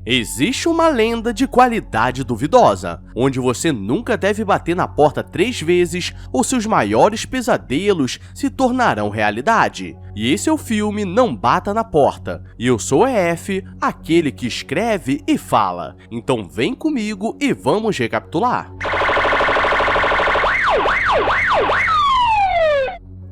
Existe uma lenda de qualidade duvidosa, onde você nunca deve bater na porta 3 vezes ou seus maiores pesadelos se tornarão realidade. E esse é o filme Não Bata na Porta. E eu sou o EF, aquele que escreve e fala. Então vem comigo e vamos recapitular.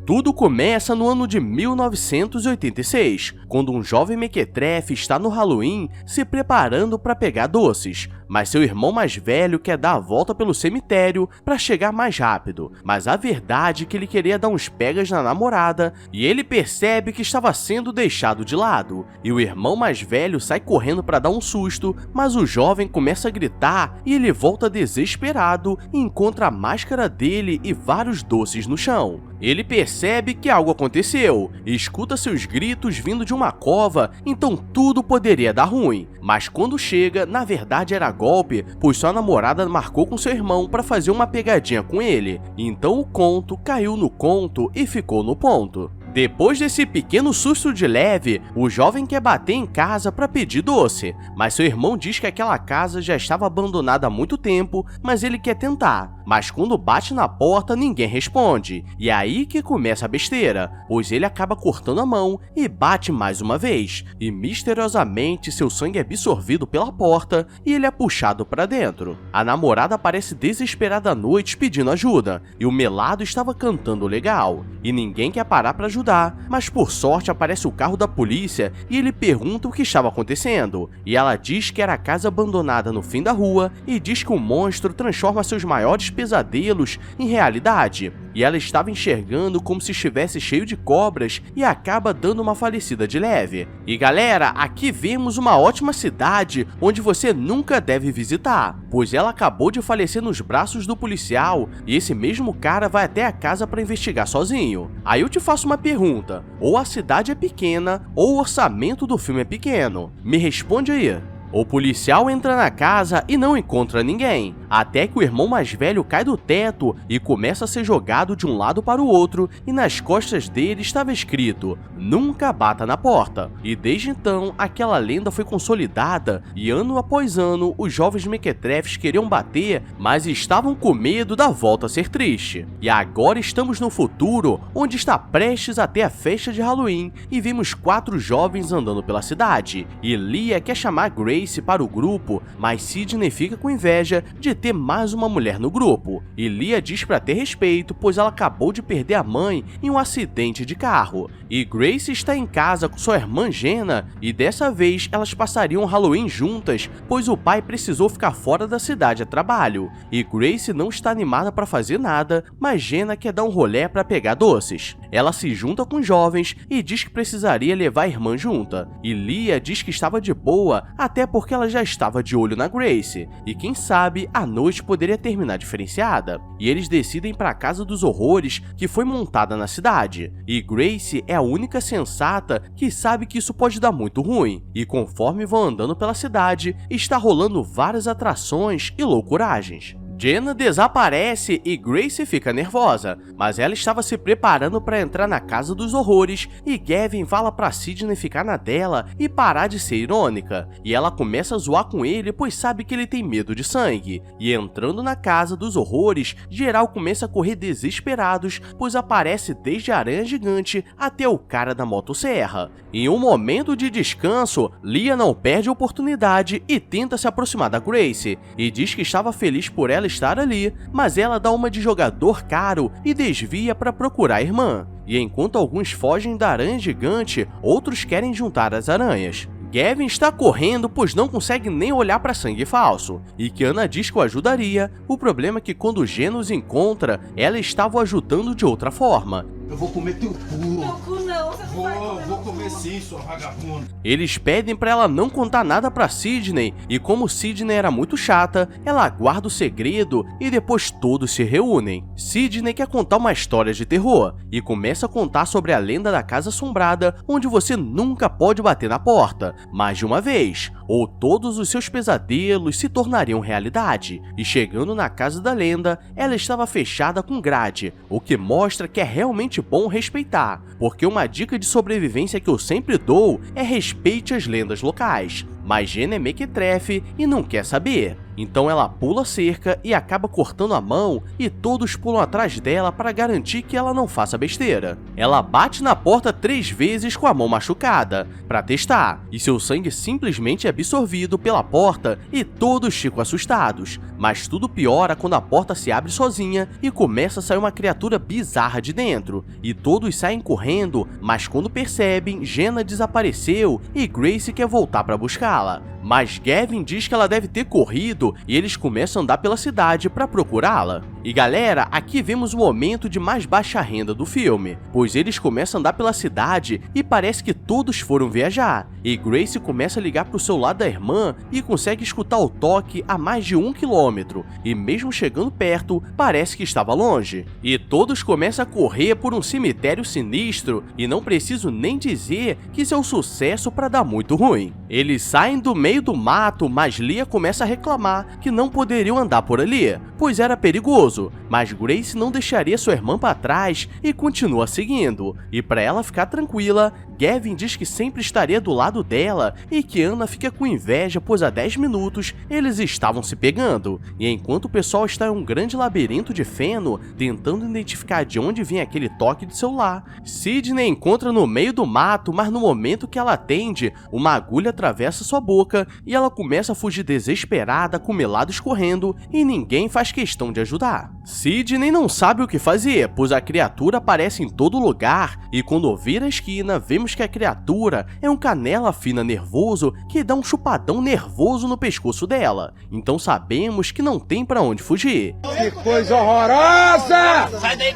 Tudo começa no ano de 1986, quando um jovem mequetrefe está no Halloween se preparando para pegar doces, mas seu irmão mais velho quer dar a volta pelo cemitério para chegar mais rápido, mas a verdade é que ele queria dar uns pegas na namorada e ele percebe que estava sendo deixado de lado, e o irmão mais velho sai correndo para dar um susto, mas o jovem começa a gritar e ele volta desesperado e encontra a máscara dele e vários doces no chão. Ele percebe que algo aconteceu e escuta seus gritos vindo de uma cova, então tudo poderia dar ruim. Mas quando chega, na verdade era golpe, pois sua namorada marcou com seu irmão para fazer uma pegadinha com ele. Então o conto caiu no conto e ficou no ponto. Depois desse pequeno susto de leve, o jovem quer bater em casa para pedir doce, mas seu irmão diz que aquela casa já estava abandonada há muito tempo, mas ele quer tentar. Mas quando bate na porta, ninguém responde, e é aí que começa a besteira, pois ele acaba cortando a mão e bate mais uma vez, e misteriosamente seu sangue é absorvido pela porta e ele é puxado para dentro. A namorada aparece desesperada à noite pedindo ajuda, e o melado estava cantando legal, e ninguém quer parar para ajudar, mas por sorte aparece o carro da polícia e ele pergunta o que estava acontecendo, e ela diz que era a casa abandonada no fim da rua e diz que o monstro transforma seus maiores pesadelos em realidade, e ela estava enxergando como se estivesse cheio de cobras e acaba dando uma falecida de leve. E galera, aqui vemos uma ótima cidade onde você nunca deve visitar, pois ela acabou de falecer nos braços do policial e esse mesmo cara vai até a casa para investigar sozinho. Aí eu te faço uma pergunta, ou a cidade é pequena ou o orçamento do filme é pequeno? Me responde aí. O policial entra na casa e não encontra ninguém, até que o irmão mais velho cai do teto e começa a ser jogado de um lado para o outro, e nas costas dele estava escrito: "Nunca bata na porta". E desde então, aquela lenda foi consolidada, e ano após ano, os jovens mequetrefes queriam bater, mas estavam com medo da volta a ser triste. E agora estamos no futuro, onde está prestes a ter a festa de Halloween, e vemos 4 jovens andando pela cidade, e Leah quer chamar Grace para o grupo, mas Sidney fica com inveja de ter mais uma mulher no grupo, e Leah diz para ter respeito, pois ela acabou de perder a mãe em um acidente de carro, e Grace está em casa com sua irmã Jenna, e dessa vez elas passariam o Halloween juntas, pois o pai precisou ficar fora da cidade a trabalho, e Grace não está animada para fazer nada, mas Jenna quer dar um rolê para pegar doces. Ela se junta com os jovens e diz que precisaria levar a irmã junta, e Leah diz que estava de boa, até porque ela já estava de olho na Grace, e quem sabe a noite poderia terminar diferenciada. E eles decidem ir para a Casa dos Horrores, que foi montada na cidade, e Grace é a única sensata que sabe que isso pode dar muito ruim, e conforme vão andando pela cidade, está rolando várias atrações e loucuragens. Jenna desaparece e Grace fica nervosa, mas ela estava se preparando para entrar na Casa dos Horrores e Gavin fala para Sidney ficar na dela e parar de ser irônica, e ela começa a zoar com ele pois sabe que ele tem medo de sangue, e entrando na Casa dos Horrores, geral começa a correr desesperados, pois aparece desde a aranha gigante até o cara da motosserra. Em um momento de descanso, Leah não perde a oportunidade e tenta se aproximar da Grace, e diz que estava feliz por ela estar ali, mas ela dá uma de jogador caro e desvia para procurar a irmã. E enquanto alguns fogem da aranha gigante, outros querem juntar as aranhas. Gavin está correndo pois não consegue nem olhar para sangue falso, e Kiana diz que o ajudaria. O problema é que quando Jenna os encontra, ela estava o ajudando de outra forma. Eu vou comer teu cu. Meu cu não, você não vai comer. Vou comer sim, sua vagabunda. Eles pedem para ela não contar nada para Sidney, e como Sidney era muito chata, ela guarda o segredo e depois todos se reúnem. Sidney quer contar uma história de terror, e começa a contar sobre a lenda da Casa Assombrada, onde você nunca pode bater na porta, mais de uma vez, ou todos os seus pesadelos se tornariam realidade. E chegando na casa da lenda, ela estava fechada com grade, o que mostra que é realmente bom respeitar, porque uma dica dica de sobrevivência que eu sempre dou é respeite as lendas locais. Mas Jenna é mequetrefe e não quer saber. Então ela pula a cerca e acaba cortando a mão e todos pulam atrás dela para garantir que ela não faça besteira. Ela bate na porta 3 vezes com a mão machucada, para testar, e seu sangue simplesmente é absorvido pela porta e todos ficam assustados. Mas tudo piora quando a porta se abre sozinha e começa a sair uma criatura bizarra de dentro. E todos saem correndo, mas quando percebem, Jenna desapareceu e Grace quer voltar para buscá-la. Mas Gavin diz que ela deve ter corrido e eles começam a andar pela cidade para procurá-la. E galera, aqui vemos o momento de mais baixa renda do filme, pois eles começam a andar pela cidade e parece que todos foram viajar. E Grace começa a ligar pro celular da irmã e consegue escutar o toque a mais de 1 quilômetro, e mesmo chegando perto, parece que estava longe. E todos começam a correr por um cemitério sinistro, e não preciso nem dizer que isso é um sucesso para dar muito ruim. Eles saem do meio do mato, mas Leah começa a reclamar que não poderiam andar por ali, pois era perigoso, mas Grace não deixaria sua irmã para trás e continua seguindo. E para ela ficar tranquila, Gavin diz que sempre estaria do lado dela e que Anna fica com inveja, pois há 10 minutos eles estavam se pegando. E enquanto o pessoal está em um grande labirinto de feno, tentando identificar de onde vinha aquele toque de celular, Sidney encontra no meio do mato, mas no momento que ela atende, uma agulha atravessa sua boca e ela começa a fugir desesperada, com o melado escorrendo, e ninguém faz questão de ajudar. Sidney não sabe o que fazer, pois a criatura aparece em todo lugar, e quando vira a esquina, vemos que a criatura é um canela fina nervoso que dá um chupadão nervoso no pescoço dela. Então sabemos que não tem pra onde fugir. Que coisa horrorosa! Sai daí,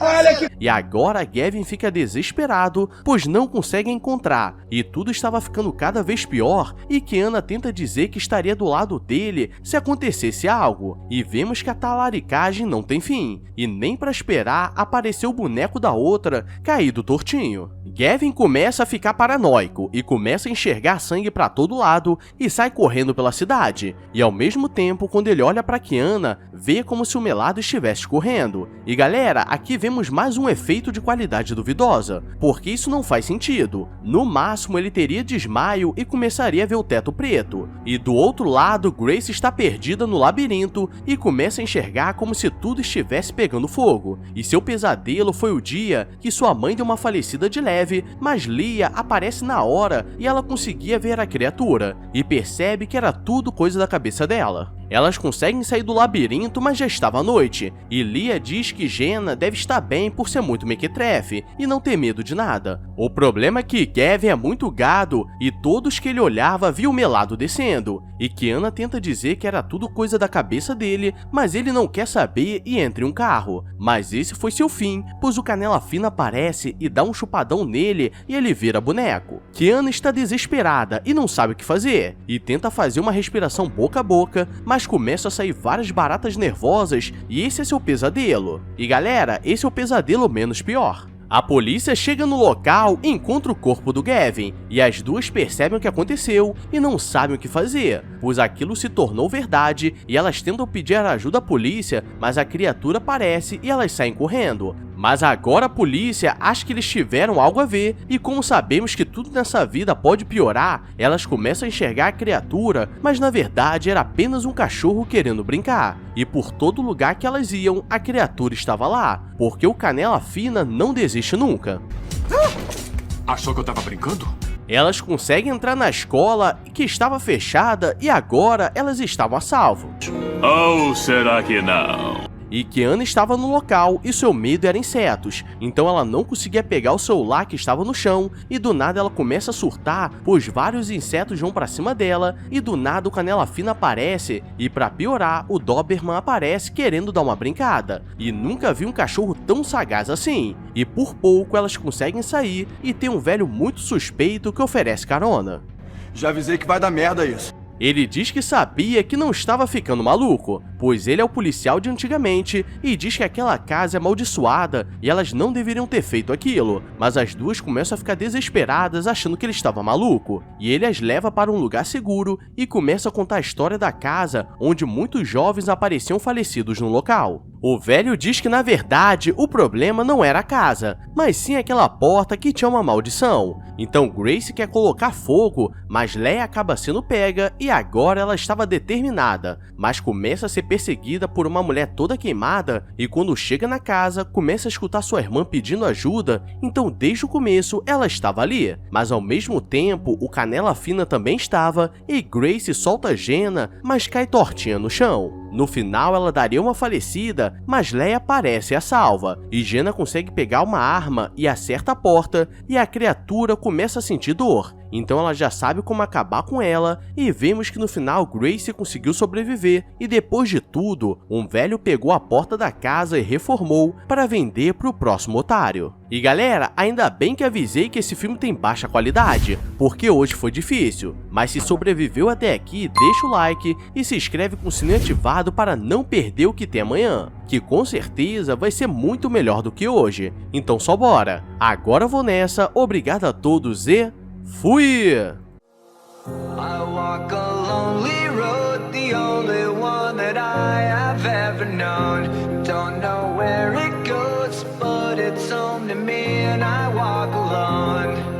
Olha que... E agora Gavin fica desesperado, pois não consegue encontrar, e tudo estava ficando cada vez pior, e que Anna tenta dizer que estaria do lado dele se acontecesse algo, e vemos que a talaricagem não tem fim, e nem para esperar apareceu o boneco da outra caído tortinho. Gavin começa a ficar paranoico e começa a enxergar sangue para todo lado e sai correndo pela cidade, e ao mesmo tempo quando ele olha para Kiana, vê como se o melado estivesse correndo. E galera, aqui vemos mais um efeito de qualidade duvidosa, porque isso não faz sentido. No máximo ele teria desmaio e começaria a ver o teto preto. E do outro lado, Grace está perdida no labirinto e começa a enxergar como se tudo estivesse pegando fogo. E seu pesadelo foi o dia que sua mãe deu uma falecida de leve, mas Leah aparece na hora e ela conseguia ver a criatura, e percebe que era tudo coisa da cabeça dela. Elas conseguem sair do labirinto, mas já estava à noite, e Leah diz que Jenna deve estar bem por ser muito mequetrefe e não ter medo de nada. O problema é que Gavin é muito gado e todos que ele olhava viam o melado descendo, e Kiana tenta dizer que era tudo coisa da cabeça dele, mas ele não quer saber e entra em um carro. Mas esse foi seu fim, pois o Canela Fina aparece e dá um chupadão nele e ele vira boneco. Kiana está desesperada e não sabe o que fazer, e tenta fazer uma respiração boca a boca, mas começa a sair várias baratas nervosas e esse é seu pesadelo. E galera, esse é o pesadelo menos pior. A polícia chega no local e encontra o corpo do Gavin, e as duas percebem o que aconteceu e não sabem o que fazer, pois aquilo se tornou verdade e elas tentam pedir ajuda à polícia, mas a criatura aparece e elas saem correndo. Mas agora a polícia acha que eles tiveram algo a ver, e como sabemos que tudo nessa vida pode piorar, elas começam a enxergar a criatura, mas na verdade era apenas um cachorro querendo brincar. E por todo lugar que elas iam, a criatura estava lá, porque o Canela Fina não desiste nunca. Achou que eu tava brincando? Elas conseguem entrar na escola, que estava fechada, e agora elas estavam a salvo. Ou será que não? E Kiana estava no local e seu medo era insetos, então ela não conseguia pegar o celular que estava no chão, e do nada ela começa a surtar, pois vários insetos vão pra cima dela, e do nada o Canela Fina aparece, e pra piorar, o Doberman aparece querendo dar uma brincada, e nunca vi um cachorro tão sagaz assim, e por pouco elas conseguem sair, e tem um velho muito suspeito que oferece carona. Já avisei que vai dar merda isso. Ele diz que sabia que não estava ficando maluco, pois ele é o policial de antigamente e diz que aquela casa é amaldiçoada e elas não deveriam ter feito aquilo, mas as duas começam a ficar desesperadas achando que ele estava maluco, e ele as leva para um lugar seguro e começa a contar a história da casa onde muitos jovens apareciam falecidos no local. O velho diz que na verdade o problema não era a casa, mas sim aquela porta que tinha uma maldição. Então Grace quer colocar fogo, mas Leia acaba sendo pega e agora ela estava determinada, mas começa a ser perseguida por uma mulher toda queimada e quando chega na casa começa a escutar sua irmã pedindo ajuda, então desde o começo ela estava ali, mas ao mesmo tempo o Canela Fina também estava e Grace solta Jenna, mas cai tortinha no chão. No final ela daria uma falecida, mas Leia parece a salva, e Jenna consegue pegar uma arma e acerta a porta, e a criatura começa a sentir dor. Então ela já sabe como acabar com ela, e vemos que no final Grace conseguiu sobreviver, e depois de tudo, um velho pegou a porta da casa e reformou para vender para o próximo otário. E galera, ainda bem que avisei que esse filme tem baixa qualidade, porque hoje foi difícil. Mas se sobreviveu até aqui, deixa o like e se inscreve com o sininho ativado para não perder o que tem amanhã, que com certeza vai ser muito melhor do que hoje. Então só bora! Agora eu vou nessa, obrigado a todos e fui! I walk a lonely road, the only one that I have ever known. Don't know where it goes, but it's home to me and I walk alone.